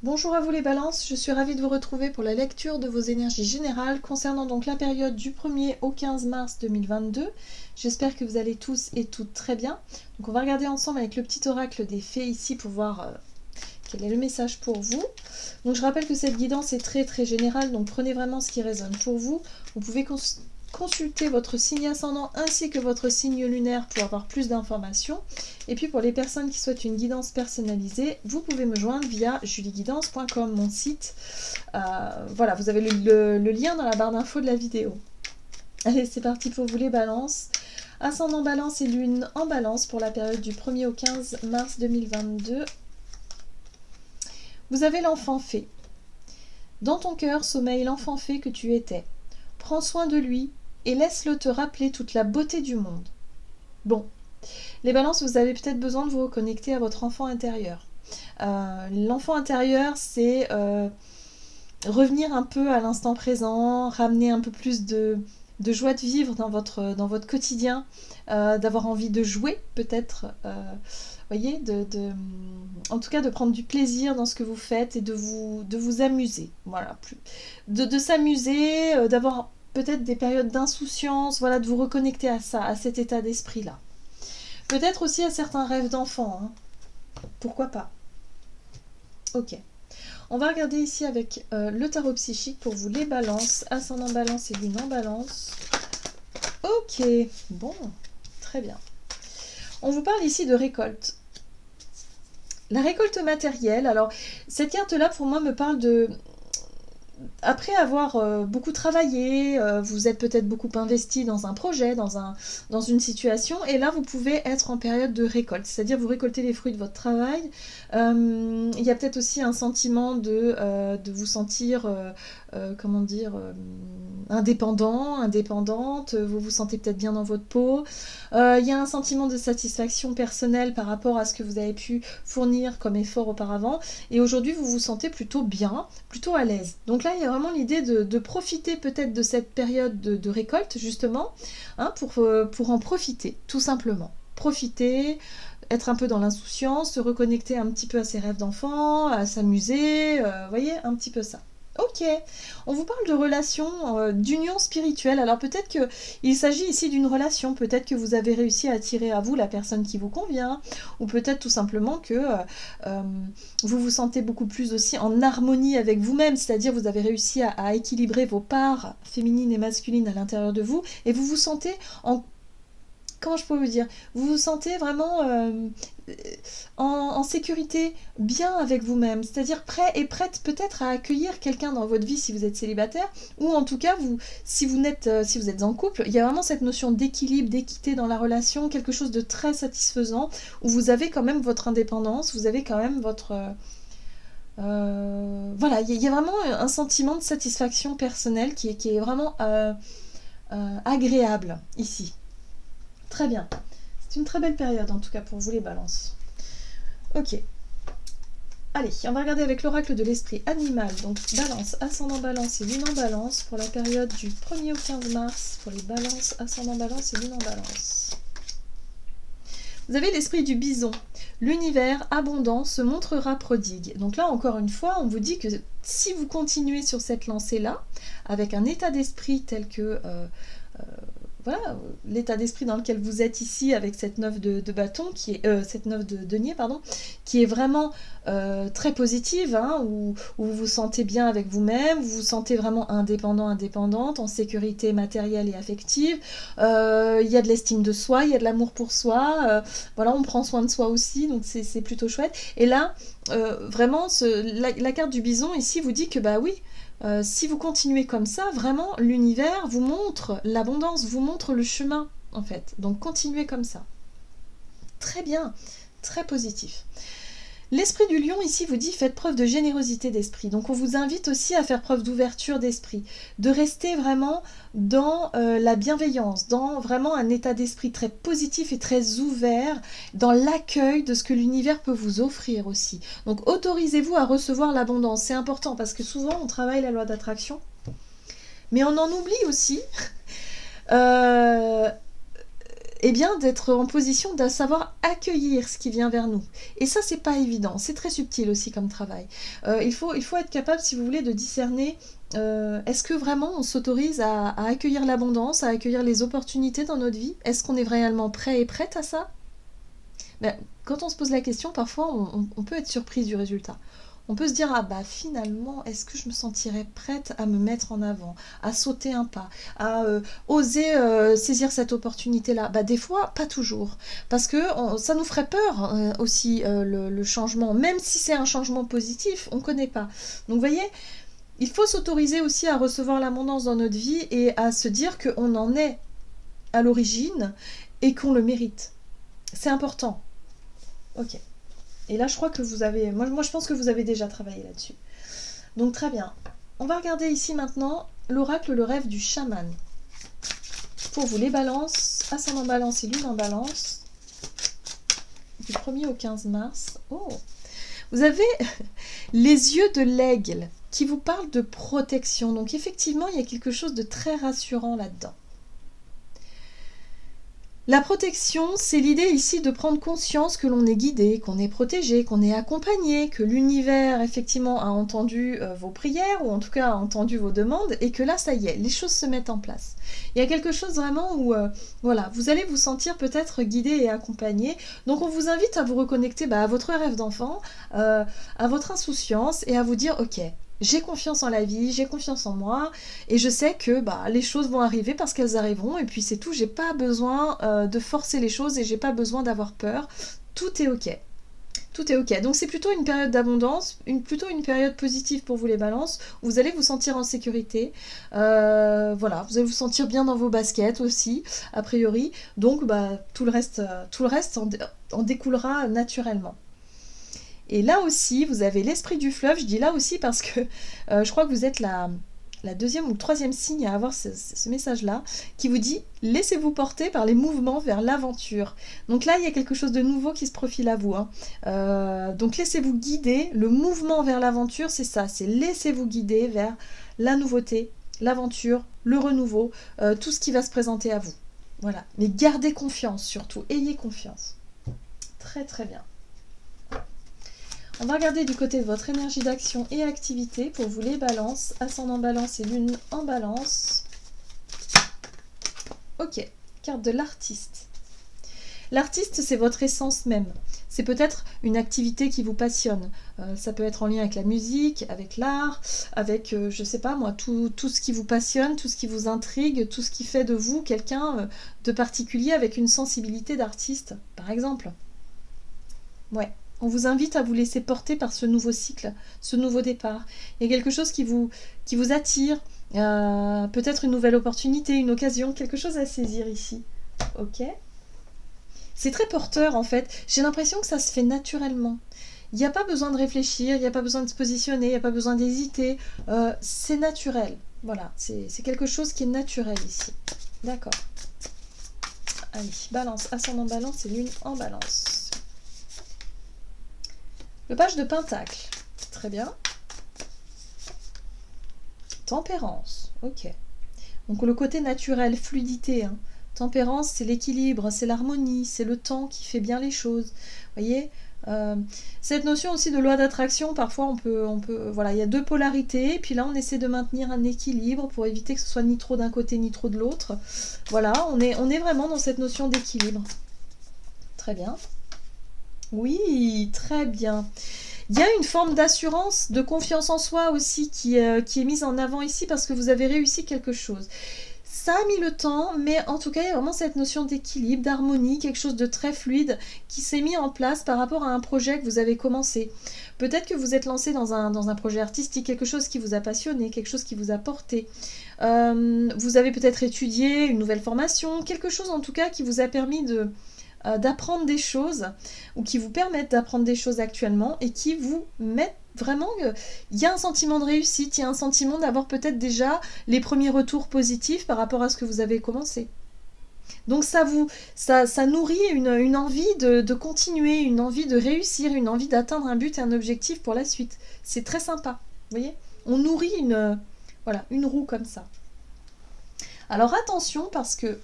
Bonjour à vous les balances, je suis ravie de vous retrouver pour la lecture de vos énergies générales concernant donc la période du 1er au 15 mars 2022. J'espère que vous allez tous et toutes très bien. Donc on va regarder ensemble avec le petit oracle des fées ici pour voir quel est le message pour vous. Donc je rappelle que cette guidance est très générale, donc prenez vraiment ce qui résonne pour vous. Vous pouvez consulter votre signe ascendant ainsi que votre signe lunaire pour avoir plus d'informations. Et puis pour les personnes qui souhaitent une guidance personnalisée, vous pouvez me joindre via julieguidance.com, mon site. Voilà, vous avez le lien dans la barre d'infos de la vidéo. Allez, c'est parti pour vous les balances. Ascendant balance et lune en balance pour la période du 1er au 15 mars 2022. Vous avez l'enfant fée. Dans ton cœur sommeille l'enfant fée que tu étais. Prends soin de lui et laisse-le te rappeler toute la beauté du monde. Bon, les balances, vous avez peut-être besoin de vous reconnecter à votre enfant intérieur. L'enfant intérieur, c'est revenir un peu à l'instant présent, ramener un peu plus de joie de vivre dans votre quotidien, d'avoir envie de jouer peut-être, voyez, en tout cas de prendre du plaisir dans ce que vous faites et de vous amuser. Voilà, de s'amuser, d'avoir peut-être des périodes d'insouciance, voilà, de vous reconnecter à ça, à cet état d'esprit-là. Peut-être aussi à certains rêves d'enfant, hein. Pourquoi pas. Ok. On va regarder ici avec le tarot psychique pour vous les balances, ascendant balance et lune en balance. Ok, bon, très bien. On vous parle ici de récolte. La récolte matérielle, alors cette carte-là pour moi me parle de... Après avoir beaucoup travaillé, vous êtes peut-être beaucoup investi dans un projet, dans une situation, et là vous pouvez être en période de récolte, c'est-à-dire vous récoltez les fruits de votre travail. Il y a peut-être aussi un sentiment de vous sentir, comment dire, indépendante, vous vous sentez peut-être bien dans votre peau. Il y a un sentiment de satisfaction personnelle par rapport à ce que vous avez pu fournir comme effort auparavant, et aujourd'hui vous vous sentez plutôt bien, plutôt à l'aise. Donc là il y a vraiment l'idée de profiter peut-être de cette période de récolte justement, hein, pour en profiter tout simplement. Profiter, être un peu dans l'insouciance, se reconnecter un petit peu à ses rêves d'enfant, à s'amuser, voyez, un petit peu ça. Ok, on vous parle de relations, d'union spirituelle. Alors peut-être qu'il s'agit ici d'une relation, peut-être que vous avez réussi à attirer à vous la personne qui vous convient, ou peut-être tout simplement que vous vous sentez beaucoup plus aussi en harmonie avec vous-même, c'est-à-dire vous avez réussi à équilibrer vos parts féminines et masculines à l'intérieur de vous, et vous vous sentez en... Comment je peux vous dire? Vous vous sentez vraiment en sécurité, bien avec vous-même, c'est-à-dire prêt et prête peut-être à accueillir quelqu'un dans votre vie si vous êtes célibataire, ou en tout cas si vous êtes en couple, il y a vraiment cette notion d'équilibre, d'équité dans la relation, quelque chose de très satisfaisant, où vous avez quand même votre indépendance, vous avez quand même votre... voilà, il y a vraiment un sentiment de satisfaction personnelle qui est vraiment agréable ici. Très bien. C'est une très belle période en tout cas pour vous les balances. Ok. Allez, on va regarder avec l'oracle de l'esprit animal, donc balance, ascendant balance et lune en balance pour la période du 1er au 15 mars pour les balances, ascendant balance et lune en balance. Vous avez l'esprit du bison. L'univers abondant se montrera prodigue. Donc là, encore une fois, on vous dit que si vous continuez sur cette lancée-là, avec un état d'esprit tel que... voilà, l'état d'esprit dans lequel vous êtes ici avec cette 9 de bâton, cette 9 de denier, pardon, qui est vraiment très positive, hein, où vous vous sentez bien avec vous-même, vous vous sentez vraiment indépendante, en sécurité matérielle et affective, il y a de l'estime de soi, il y a de l'amour pour soi, voilà, on prend soin de soi aussi, donc c'est plutôt chouette. Et là, vraiment, la carte du bison ici vous dit que bah oui, si vous continuez comme ça, vraiment, l'univers vous montre l'abondance, vous montre le chemin, en fait. Donc, continuez comme ça. Très bien, très positif. L'esprit du lion, ici, vous dit, faites preuve de générosité d'esprit. Donc, on vous invite aussi à faire preuve d'ouverture d'esprit, de rester vraiment dans la bienveillance, dans vraiment un état d'esprit très positif et très ouvert, dans l'accueil de ce que l'univers peut vous offrir aussi. Donc, autorisez-vous à recevoir l'abondance. C'est important parce que souvent, on travaille la loi d'attraction, mais on en oublie aussi. Euh, eh bien d'être en position de savoir accueillir ce qui vient vers nous. Et ça, c'est pas évident, c'est très subtil aussi comme travail. Il faut être capable, si vous voulez, de discerner est-ce que vraiment on s'autorise à accueillir l'abondance, à accueillir les opportunités dans notre vie? Est-ce qu'on est réellement prêt et prête à ça? Ben, quand on se pose la question, parfois on peut être surprise du résultat. On peut se dire, ah bah finalement, est-ce que je me sentirais prête à me mettre en avant, à sauter un pas, à oser saisir cette opportunité-là? Bah des fois, pas toujours. Parce que ça nous ferait peur aussi, le changement. Même si c'est un changement positif, on ne connaît pas. Donc vous voyez, il faut s'autoriser aussi à recevoir l'abondance dans notre vie et à se dire qu'on en est à l'origine et qu'on le mérite. C'est important. Ok. Et là, je crois que vous avez... Moi, je pense que vous avez déjà travaillé là-dessus. Donc, très bien. On va regarder ici maintenant l'oracle, le rêve du chaman. Pour vous, les balances, ascendant balance et lune en balance. Du 1er au 15 mars. Oh! Vous avez les yeux de l'aigle qui vous parlent de protection. Donc, effectivement, il y a quelque chose de très rassurant là-dedans. La protection, c'est l'idée ici de prendre conscience que l'on est guidé, qu'on est protégé, qu'on est accompagné, que l'univers effectivement a entendu vos prières ou en tout cas a entendu vos demandes et que là, ça y est, les choses se mettent en place. Il y a quelque chose vraiment où voilà, vous allez vous sentir peut-être guidé et accompagné. Donc on vous invite à vous reconnecter à votre rêve d'enfant, à votre insouciance et à vous dire ok, j'ai confiance en la vie, j'ai confiance en moi et je sais que les choses vont arriver parce qu'elles arriveront et puis c'est tout, j'ai pas besoin de forcer les choses et j'ai pas besoin d'avoir peur, tout est ok. Tout est ok, donc c'est plutôt une période d'abondance, plutôt une période positive pour vous les balances, où vous allez vous sentir en sécurité, voilà, vous allez vous sentir bien dans vos baskets aussi, a priori, donc tout le reste en découlera naturellement. Et là aussi, vous avez l'esprit du fleuve. Je dis là aussi parce que je crois que vous êtes la deuxième ou le troisième signe à avoir ce message-là, qui vous dit « Laissez-vous porter par les mouvements vers l'aventure ». Donc là, il y a quelque chose de nouveau qui se profile à vous. Donc laissez-vous guider. Le mouvement vers l'aventure, c'est ça. C'est laissez-vous guider vers la nouveauté, l'aventure, le renouveau, tout ce qui va se présenter à vous. Voilà. Mais gardez confiance surtout. Ayez confiance. Très très bien. On va regarder du côté de votre énergie d'action et activité pour vous les balances, ascendant balance et lune en balance. Ok, carte de l'artiste. L'artiste, c'est votre essence même. C'est peut-être une activité qui vous passionne. Ça peut être en lien avec la musique, avec l'art, avec, je sais pas moi, tout ce qui vous passionne, tout ce qui vous intrigue, tout ce qui fait de vous quelqu'un de particulier avec une sensibilité d'artiste, par exemple. Ouais. On vous invite à vous laisser porter par ce nouveau cycle, ce nouveau départ. Il y a quelque chose qui vous attire, peut-être une nouvelle opportunité, une occasion, quelque chose à saisir ici. Ok. C'est très porteur en fait. J'ai l'impression que ça se fait naturellement. Il n'y a pas besoin de réfléchir, il n'y a pas besoin de se positionner, il n'y a pas besoin d'hésiter. C'est naturel. Voilà, c'est quelque chose qui est naturel ici. D'accord. Allez, balance, ascendant balance et lune en balance. Le page de Pentacle, très bien. Tempérance, ok. Donc le côté naturel, fluidité. Hein. Tempérance, c'est l'équilibre, c'est l'harmonie, c'est le temps qui fait bien les choses. Vous voyez, cette notion aussi de loi d'attraction, parfois on peut, voilà, il y a deux polarités, puis là on essaie de maintenir un équilibre pour éviter que ce soit ni trop d'un côté ni trop de l'autre. Voilà, on est vraiment dans cette notion d'équilibre. Très bien. Oui, très bien. Il y a une forme d'assurance, de confiance en soi aussi qui est mise en avant ici parce que vous avez réussi quelque chose. Ça a mis le temps, mais en tout cas, il y a vraiment cette notion d'équilibre, d'harmonie, quelque chose de très fluide qui s'est mis en place par rapport à un projet que vous avez commencé. Peut-être que vous êtes lancé dans un projet artistique, quelque chose qui vous a passionné, quelque chose qui vous a porté. Vous avez peut-être étudié une nouvelle formation, quelque chose en tout cas qui vous a permis d'apprendre des choses ou qui vous permettent d'apprendre des choses actuellement et qui vous mettent vraiment, il y a un sentiment de réussite, il y a un sentiment d'avoir peut-être déjà les premiers retours positifs par rapport à ce que vous avez commencé. Donc ça nourrit une envie de continuer, une envie de réussir, une envie d'atteindre un but et un objectif pour la suite. C'est très sympa, vous voyez ? On nourrit une roue comme ça. Alors attention parce que,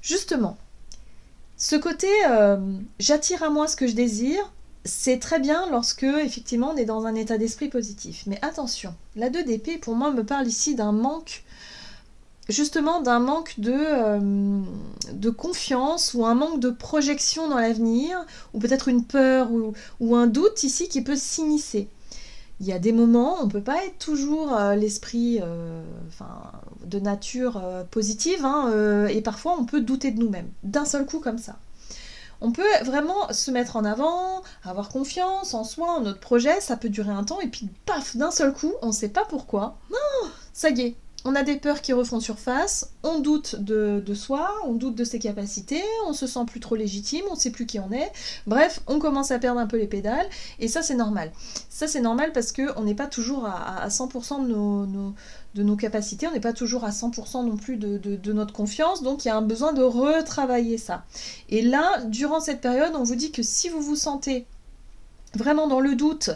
justement, Ce côté j'attire à moi ce que je désire, c'est très bien lorsque effectivement on est dans un état d'esprit positif. Mais attention, la 2 d'épée pour moi me parle ici d'un manque, justement d'un manque de confiance ou un manque de projection dans l'avenir, ou peut-être une peur ou un doute ici qui peut s'immiscer. Il y a des moments, on ne peut pas être toujours l'esprit de nature positive, hein, et parfois on peut douter de nous-mêmes, d'un seul coup comme ça. On peut vraiment se mettre en avant, avoir confiance en soi, en notre projet, ça peut durer un temps, et puis paf, d'un seul coup, on ne sait pas pourquoi, ça y est, on a des peurs qui refont surface, on doute de soi, on doute de ses capacités, on se sent plus trop légitime, on ne sait plus qui on est. Bref, on commence à perdre un peu les pédales, et ça c'est normal. Ça c'est normal parce qu'on n'est pas toujours à 100% de nos capacités, on n'est pas toujours à 100% non plus de notre confiance, donc il y a un besoin de retravailler ça. Et là, durant cette période, on vous dit que si vous vous sentez vraiment dans le doute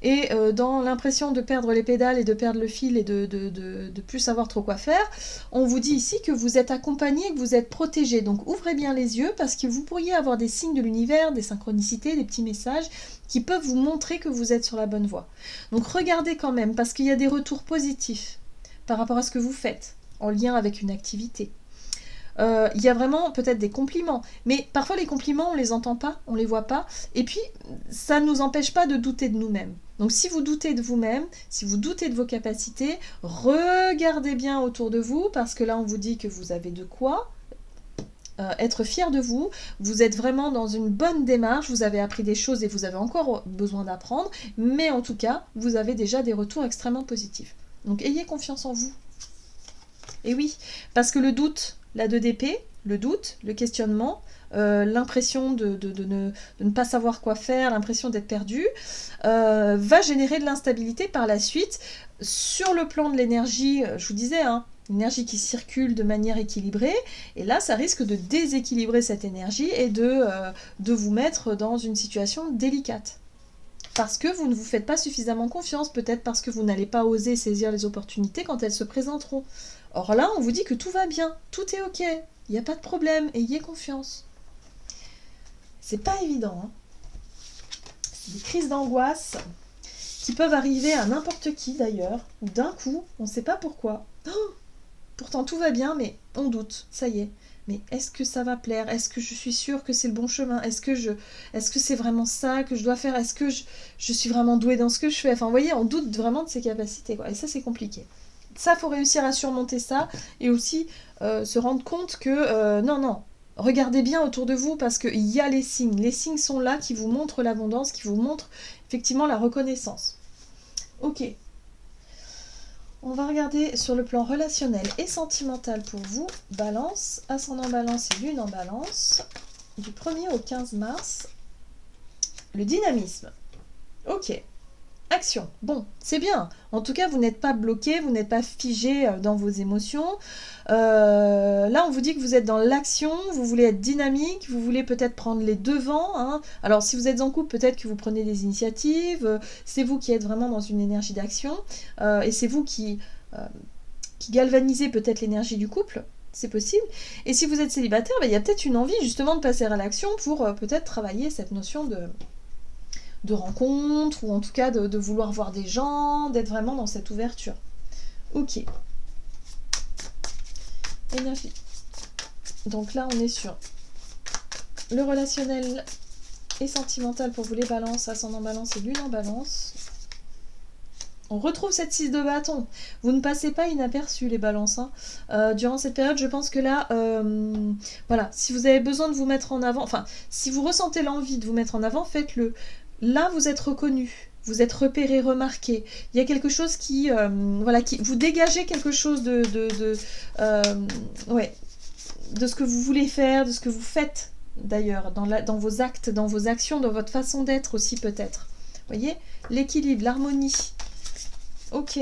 et dans l'impression de perdre les pédales et de perdre le fil et de plus savoir trop quoi faire, on vous dit ici que vous êtes accompagné, que vous êtes protégé. Donc ouvrez bien les yeux parce que vous pourriez avoir des signes de l'univers, des synchronicités, des petits messages qui peuvent vous montrer que vous êtes sur la bonne voie. Donc regardez quand même parce qu'il y a des retours positifs par rapport à ce que vous faites en lien avec une activité. Il y a vraiment peut-être des compliments, mais parfois les compliments on les entend pas, on les voit pas, et puis ça ne nous empêche pas de douter de nous-mêmes. Donc si vous doutez de vous-même, si vous doutez de vos capacités, regardez bien autour de vous, parce que là on vous dit que vous avez de quoi être fier de vous, vous êtes vraiment dans une bonne démarche, vous avez appris des choses et vous avez encore besoin d'apprendre, mais en tout cas vous avez déjà des retours extrêmement positifs. Donc ayez confiance en vous. Et oui, parce que le doute, la 2 d'épée, le doute, le questionnement, l'impression de ne pas savoir quoi faire, l'impression d'être perdu, va générer de l'instabilité par la suite. Sur le plan de l'énergie, je vous disais, hein, une énergie qui circule de manière équilibrée, et là ça risque de déséquilibrer cette énergie et de vous mettre dans une situation délicate. Parce que vous ne vous faites pas suffisamment confiance, peut-être parce que vous n'allez pas oser saisir les opportunités quand elles se présenteront. Or là, on vous dit que tout va bien, tout est ok, il n'y a pas de problème, ayez confiance. C'est pas évident, hein. C'est des crises d'angoisse qui peuvent arriver à n'importe qui d'ailleurs, ou d'un coup, on ne sait pas pourquoi. Oh, pourtant tout va bien, mais on doute, ça y est. Mais est-ce que ça va plaire? Est-ce que je suis sûre que c'est le bon chemin? Est-ce que c'est vraiment ça que je dois faire? Est-ce que je suis vraiment douée dans ce que je fais? Enfin, vous voyez, on doute vraiment de ses capacités, quoi. Et ça, c'est compliqué. Ça, faut réussir à surmonter ça et aussi se rendre compte que non, regardez bien autour de vous parce qu'il y a les signes. Les signes sont là qui vous montrent l'abondance, qui vous montrent effectivement la reconnaissance. Ok. On va regarder sur le plan relationnel et sentimental pour vous. Balance, ascendant balance et lune en balance. Du 1er au 15 mars. Le dynamisme. Ok. Action. Bon, c'est bien. En tout cas, vous n'êtes pas bloqué, vous n'êtes pas figé dans vos émotions. Là, on vous dit que vous êtes dans l'action, vous voulez être dynamique, vous voulez peut-être prendre les devants. Hein. Alors, si vous êtes en couple, peut-être que vous prenez des initiatives. C'est vous qui êtes vraiment dans une énergie d'action. Et c'est vous qui galvanisez peut-être l'énergie du couple. C'est possible. Et si vous êtes célibataire, il y a peut-être une envie justement de passer à l'action pour peut-être travailler cette notion de rencontre, ou en tout cas de vouloir voir des gens, d'être vraiment dans cette ouverture. Ok. Énergie. Donc là, on est sur le relationnel et sentimental pour vous les balances, ascendant balance et lune en balance. On retrouve cette 6 de bâton. Vous ne passez pas inaperçu les balances. Hein. Durant cette période, je pense que là, voilà, si vous avez besoin de vous mettre en avant, enfin, si vous ressentez l'envie de vous mettre en avant, faites-le. Là, vous êtes reconnu, vous êtes repéré, remarqué. Il y a quelque chose qui, voilà, vous dégagez quelque chose de ce que vous voulez faire, de ce que vous faites d'ailleurs, dans vos actes, dans vos actions, dans votre façon d'être aussi peut-être. Vous voyez, l'équilibre, l'harmonie. Ok.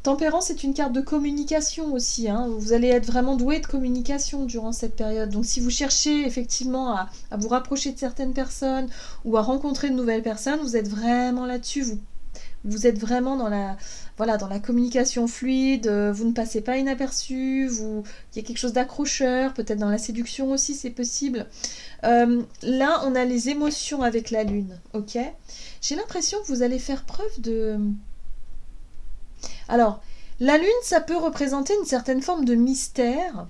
Tempérance est une carte de communication aussi. Hein. Vous allez être vraiment doué de communication durant cette période. Donc si vous cherchez effectivement à vous rapprocher de certaines personnes ou à rencontrer de nouvelles personnes, vous êtes vraiment là-dessus. Vous êtes vraiment dans la, voilà, dans la communication fluide, vous ne passez pas inaperçu, il y a quelque chose d'accrocheur, peut-être dans la séduction aussi, c'est possible. Là, on a les émotions avec la lune, ok? J'ai l'impression que vous allez faire preuve de... Alors, la lune, ça peut représenter une certaine forme de mystère,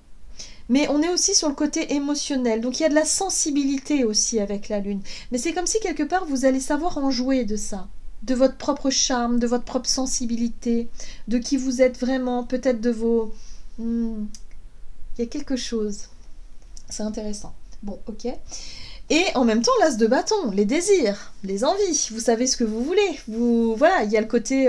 mais on est aussi sur le côté émotionnel. Donc il y a de la sensibilité aussi avec la lune. Mais c'est comme si quelque part vous allez savoir en jouer de ça. De votre propre charme, de votre propre sensibilité, de qui vous êtes vraiment, peut-être de vos... Il y a quelque chose. C'est intéressant. Bon, ok. Et en même temps, l'as de bâton, les désirs, les envies, vous savez ce que vous voulez. Voilà, il y a le côté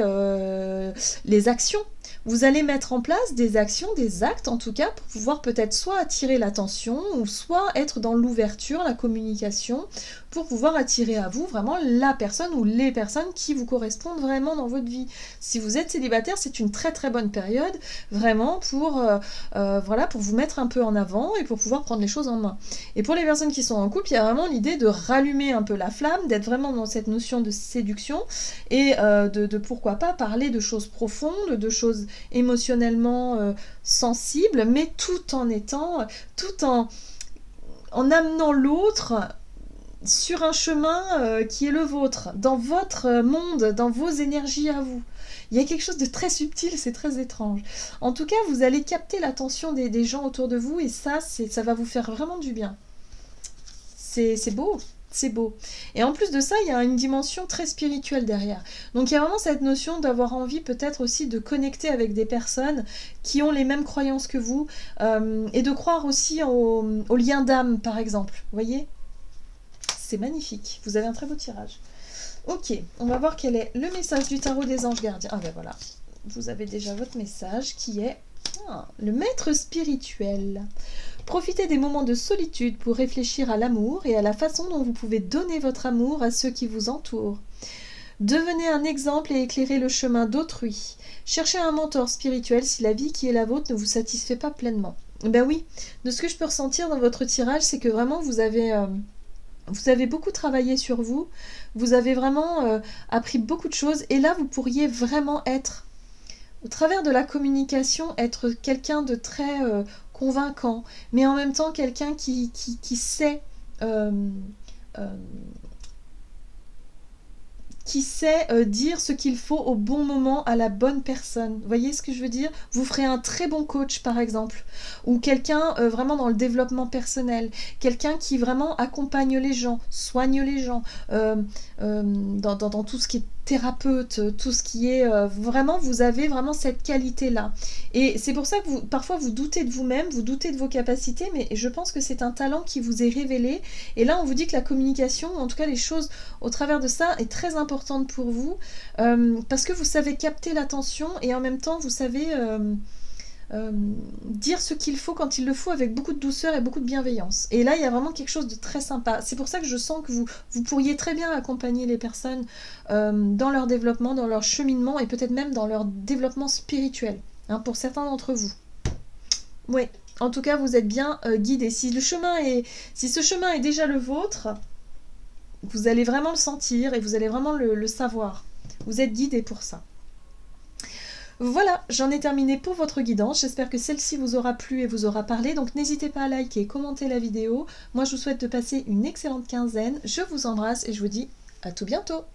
les actions. Vous allez mettre en place des actions, des actes en tout cas, pour pouvoir peut-être soit attirer l'attention ou soit être dans l'ouverture, la communication, pour pouvoir attirer à vous vraiment la personne ou les personnes qui vous correspondent vraiment dans votre vie. Si vous êtes célibataire, c'est une très très bonne période vraiment pour, voilà, pour vous mettre un peu en avant et pour pouvoir prendre les choses en main. Et pour les personnes qui sont en couple, il y a vraiment l'idée de rallumer un peu la flamme, d'être vraiment dans cette notion de séduction et de pourquoi pas parler de choses profondes, de choses émotionnellement sensibles, mais tout en amenant l'autre sur un chemin qui est le vôtre, dans votre monde, dans vos énergies à vous. Il y a quelque chose de très subtil, c'est très étrange. En tout cas, vous allez capter l'attention des gens autour de vous et ça va vous faire vraiment du bien. C'est beau, c'est beau. Et en plus de ça, il y a une dimension très spirituelle derrière. Donc il y a vraiment cette notion d'avoir envie peut-être aussi de connecter avec des personnes qui ont les mêmes croyances que vous et de croire aussi au lien d'âme, par exemple. Vous voyez ? C'est magnifique. Vous avez un très beau tirage. Ok, on va voir quel est le message du tarot des anges gardiens. Ah ben voilà, vous avez déjà votre message qui est le maître spirituel. Profitez des moments de solitude pour réfléchir à l'amour et à la façon dont vous pouvez donner votre amour à ceux qui vous entourent. Devenez un exemple et éclairez le chemin d'autrui. Cherchez un mentor spirituel si la vie qui est la vôtre ne vous satisfait pas pleinement. Ben oui, de ce que je peux ressentir dans votre tirage, c'est que vraiment vous avez beaucoup travaillé sur vous, vous avez vraiment appris beaucoup de choses et là vous pourriez vraiment être, au travers de la communication, être quelqu'un de très convaincant, mais en même temps quelqu'un qui sait dire ce qu'il faut au bon moment à la bonne personne. Vous voyez ce que je veux dire ? Vous ferez un très bon coach, par exemple, ou quelqu'un vraiment dans le développement personnel, quelqu'un qui vraiment accompagne les gens, soigne les gens, dans tout ce qui est thérapeute, tout ce qui est vraiment, vous avez vraiment cette qualité-là. Et c'est pour ça que parfois vous doutez de vous-même, vous doutez de vos capacités, mais je pense que c'est un talent qui vous est révélé. Et là, on vous dit que la communication, en tout cas les choses au travers de ça, est très importante pour vous, parce que vous savez capter l'attention et en même temps, vous savez dire ce qu'il faut quand il le faut avec beaucoup de douceur et beaucoup de bienveillance. Et là, il y a vraiment quelque chose de très sympa. C'est pour ça que je sens que vous pourriez très bien accompagner les personnes dans leur développement, dans leur cheminement et peut-être même dans leur développement spirituel, hein, pour certains d'entre vous. Oui, en tout cas, vous êtes bien guidés. Si ce chemin est déjà le vôtre, vous allez vraiment le sentir et vous allez vraiment le savoir. Vous êtes guidés pour ça. Voilà, j'en ai terminé pour votre guidance. J'espère que celle-ci vous aura plu et vous aura parlé. Donc n'hésitez pas à liker et commenter la vidéo. Moi, je vous souhaite de passer une excellente quinzaine. Je vous embrasse et je vous dis à tout bientôt.